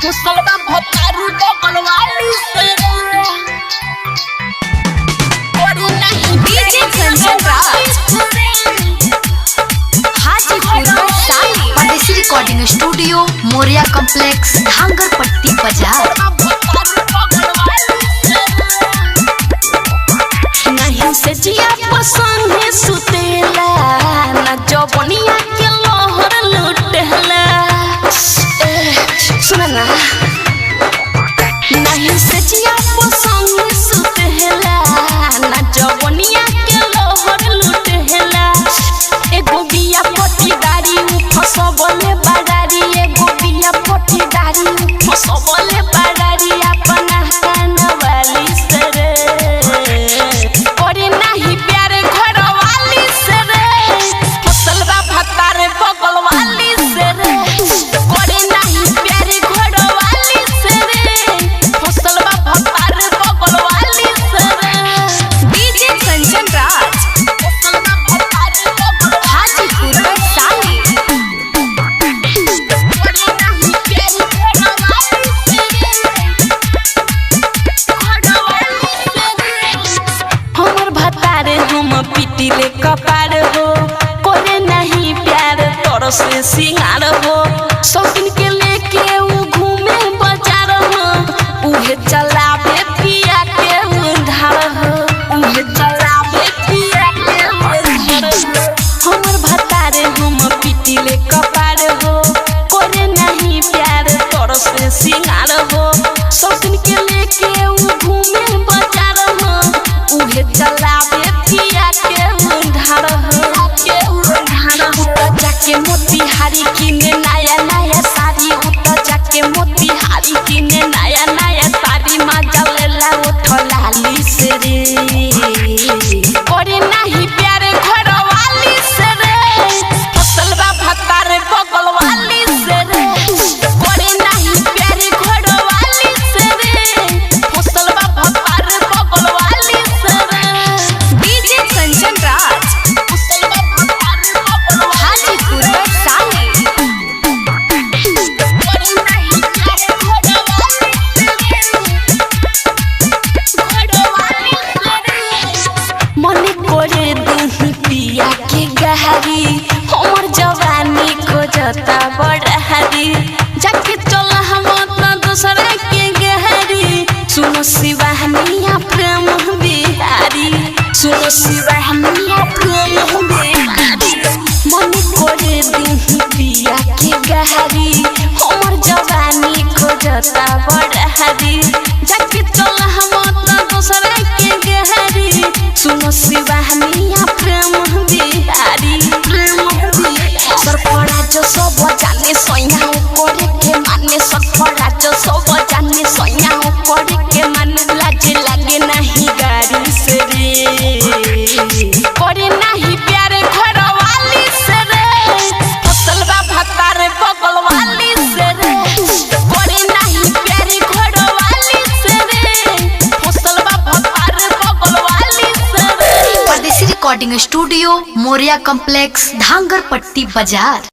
मुसलमान भतारू बगलवाली से कोरी नहीं डीजे संजन राज हाजीपुर वैशाली परदेसी रिकॉर्डिंग स्टूडियो मोरिया कॉम्प्लेक्स धांगरपट्टी बाजार। नहीं से जिया पसंद है सुतेला ना जवनिया के लोहर लुटेला सुना ना नहीं से जिया पसंद है सुतेला ना जवनिया के लोहर लुटेला एगो बिया पटीदारी फसबले बाडारी एगो बिया पटीदारी फसबले बाडारी अपना कानवाली से रे पिटीले कपार हो कोरे नहीं प्यार तोर से सिंगार हो शौकीन के लेके उ घूमे बाजार हो उहे चलावे पिया के उधार हो उहे चलावे पिया के उधार हो हमर भतारे हम पिटीले कपार हो कोरे नहीं प्यार तोर से सिंगार हो शौकीन के लेके उ घूमे बाजार हो उहे चलावे पिया के उधार हो जाके मोतिहारी किने नया नया साड़ी उतर जाके मोतिहारी किने नया नया साड़ी मजा लेला उठलाली से रे करे नहीं प्यारे घरवाली से रे फसलवा भतारे बगलवाली से रे करे नहीं प्यारे घरवाली से रे फसलवा भतारे बगलवाली से रे डीजे संजन राज हाजीपुर वैशाली मन करे दूही पिया के गहरी हमर जवानी खोजता बड़हरी जाके चल हम अपना दूसरा के गहरी सुनो शिवानिया प्रेम बिहारी सुनो शिवानिया प्रेम बिहारी मन करे दूही पिया के गहरी हमर जवानी खोजता बड़हरी जाके चल हम अपना दूसरा के गहरी सुनो शिवानिया प्रेम बिहारी सरपड़ा जो सब जाने सोया करे के माने सरपड़ा जो सब जाने सोया करे के माने लाजे लागे नहीं गाड़ी से रे करे नहीं प्यारे घरवाली से रे फसलवा भतारे बगलवाली से रे करे नहीं प्यारे घरवाली से रे फसलवा भतारे बगलवाली से रे परदेसी रिकॉर्डिंग स्टूडियो मोरिया कॉम्प्लेक्स धांगरपट्टी बाजार।